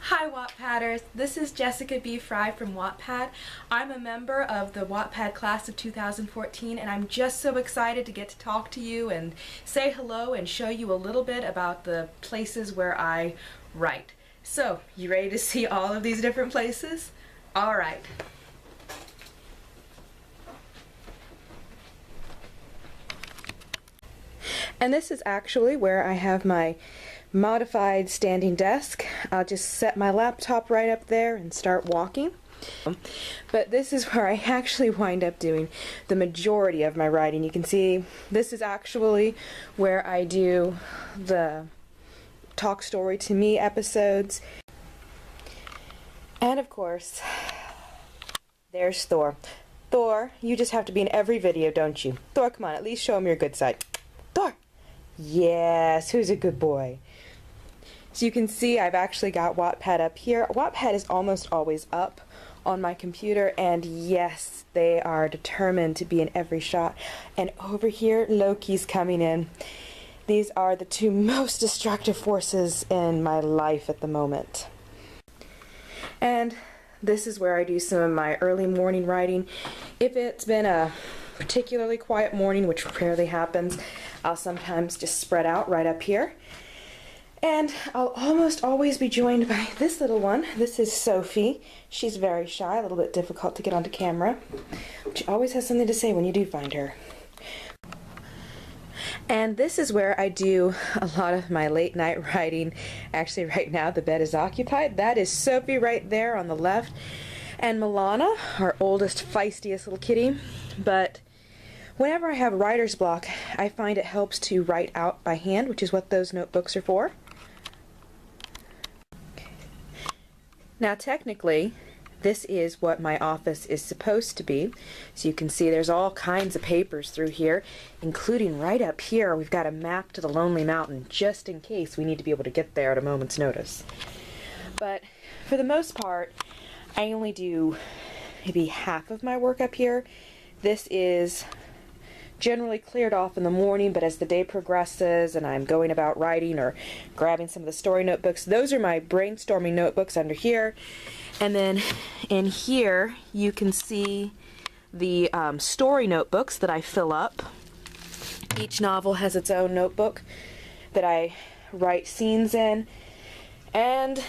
Hi Wattpadders, this is Jessica B. Frey from Wattpad. I'm a member of the Wattpad class of 2014 and I'm just so excited to get to talk to you and say hello and show you a little bit about the places where I write. So, you ready to see all of these different places? Alright. And this is actually where I have my modified standing desk. I'll just set my laptop right up there and start walking. But this is where I actually wind up doing the majority of my writing. You can see this is actually where I do the Talk Story to Me episodes. And of course, there's Thor. Thor, you just have to be in every video, don't you? Thor, come on, at least show him your good side. Thor! Yes, who's a good boy? So you can see I've actually got Wattpad up here. Wattpad is almost always up on my computer, and yes, they are determined to be in every shot. And over here, Loki's coming in. These are the two most destructive forces in my life at the moment. And this is where I do some of my early morning writing. If it's been a particularly quiet morning, which rarely happens, I'll sometimes just spread out right up here. And I'll almost always be joined by this little one. This is Sophie. She's very shy, a little bit difficult to get onto camera. But she always has something to say when you do find her. And this is where I do a lot of my late night writing. Actually, right now the bed is occupied. That is Sophie right there on the left. And Milana, our oldest, feistiest little kitty. But whenever I have writer's block, I find it helps to write out by hand, which is what those notebooks are for. Now technically, this is what my office is supposed to be. So you can see there's all kinds of papers through here, including right up here we've got a map to the Lonely Mountain, just in case we need to be able to get there at a moment's notice. But for the most part, I only do maybe half of my work up here. This is generally cleared off in the morning, but as the day progresses and I'm going about writing or grabbing some of the story notebooks, those are my brainstorming notebooks under here. And then in here you can see the story notebooks that I fill up. Each novel has its own notebook that I write scenes in. And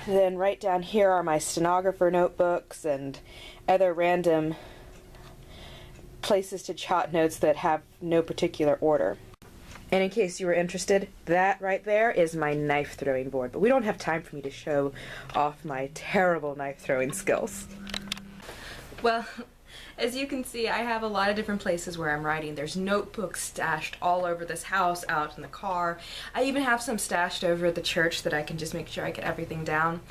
then right down here are my stenographer notebooks and other random places to jot notes that have no particular order. And in case you were interested, that right there is my knife throwing board, but we don't have time for me to show off my terrible knife throwing skills. Well, as you can see, I have a lot of different places where I'm writing. There's notebooks stashed all over this house, out in the car. I even have some stashed over at the church that I can just make sure I get everything down.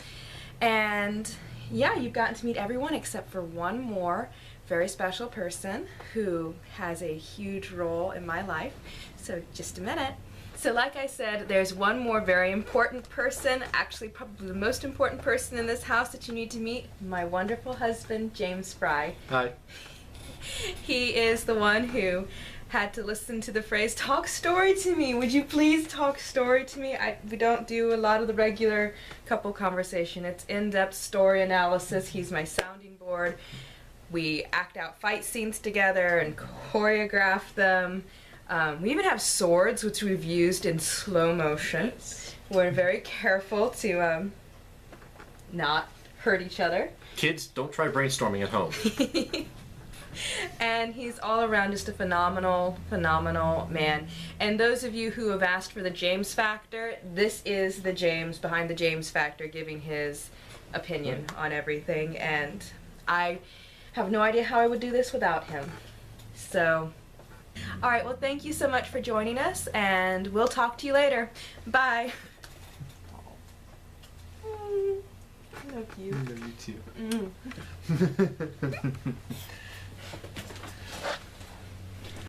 And yeah, you've gotten to meet everyone except for one more very special person who has a huge role in my life. So just a minute. So like I said, there's one more very important person, actually probably the most important person in this house that you need to meet, my wonderful husband, James Frey. Hi. He is the one who had to listen to the phrase, "Talk story to me, would you please talk story to me?" We don't do a lot of the regular couple conversation. It's in-depth story analysis. He's my sounding board. We act out fight scenes together and choreograph them. We even have swords, which we've used in slow motion. We're very careful to not hurt each other. Kids, don't try brainstorming at home. And he's all around just a phenomenal, phenomenal man. And those of you who have asked for the James Factor, this is the James behind the James Factor giving his opinion on everything. And I have no idea how I would do this without him. So, alright, well thank you so much for joining us, and we'll talk to you later. Bye! I love you. I love you too.